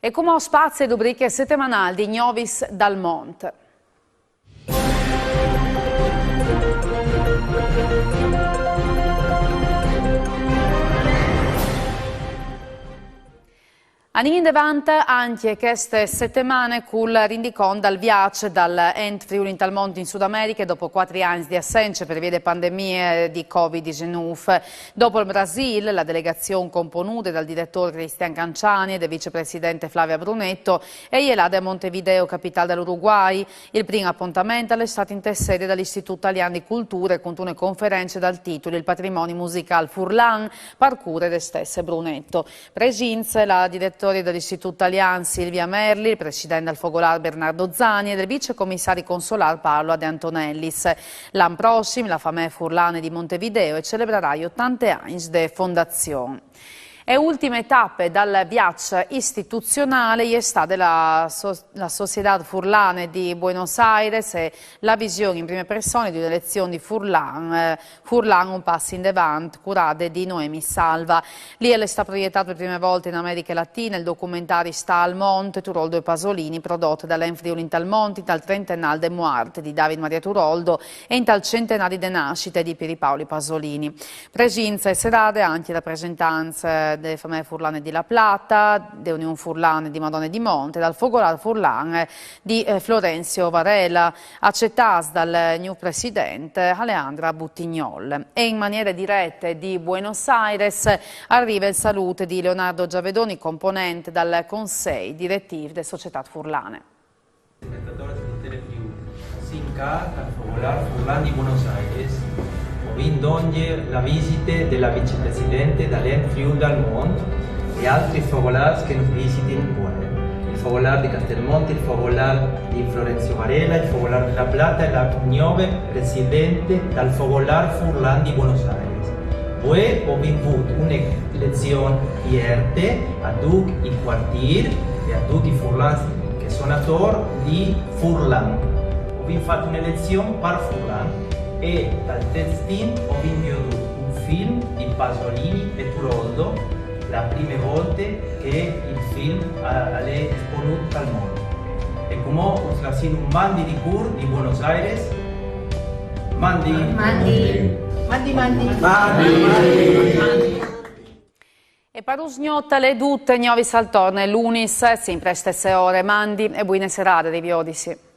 E come ho spazio e rubriche settimanali di Gnovis dal Mont. Anni davanti anche queste settimane col rindicon dal viaggio dal Ent Friuli Tal Mont in Sud America dopo 4 anni di assenza per via delle pandemie di Covid-19. Dopo il Brasile, la delegazione componuta dal direttore Cristian Canciani e del vicepresidente Flavia Brunetto e ieri da Montevideo, capitale dell'Uruguay. Il primo appuntamento è stato in sede dall'Istituto Italiano di Culture con una conferenza dal titolo Il patrimonio musicale Furlan, parcure de stesse Brunetto. Presenza la direttore dell'Istituto Italiano Silvia Merli, il presidente del Fogolar Bernardo Zani e del vicecommissario consolare Paolo De Antonellis. L'anno prossimo la Famè Furlane di Montevideo e celebrerà gli 80 anni di fondazione. E ultime tappe dal viaggio istituzionale è stata la Sociedad Furlane di Buenos Aires e la visione in prima persona di un'elezione di Furlan, un passo in avanti, curate di Noemi Salva. Lì è stato proiettato per prima volta in America Latina il documentario Sta al Monte, Turoldo e Pasolini, prodotto dall'En Friuli Tal Monte, dal trentennale de Muarte di David Maria Turoldo e in tal centenario de nascite di Pieri Pasolini. Presenza e serate anche rappresentanze delle famiglie Furlane di La Plata, dell'Unione Furlane di Madonna di Monte, dal Fogolar Furlane di Florenzio Varela, accettati dal new presidente Alejandra Buttignol. E in maniera diretta di Buenos Aires arriva il saluto di Leonardo Giavedoni, componente dal Consiglio direttivo delle società Furlane. Sinca al Fogolar Furlan di Buenos Aires. In donde la visita della vicepresidente dall'En Friuli Tal Mont e altri fogolars che nos visitino il fogolar di Castelmonte, il fogolar di Florenzio Varela, il fogolar di La Plata e la nuova presidente dal Fogolar Furlan di Buenos Aires. Poi ho avuto un'elezione ieri a Duc i quartier e a tutti i Furlan che sono attori di Furlan. Ho fatto un'elezione per Furlan. E dal testin ho vinto un film di Pasolini e Turoldo, la prima volta che il film è esponuto al mondo. E come ho scritto un mandi di cur di Buenos Aires, mandi. E per usgnotta le tutte, Gnovis al torne, l'unis, sempre a stesse ore, mandi e buone serate di Viodisi.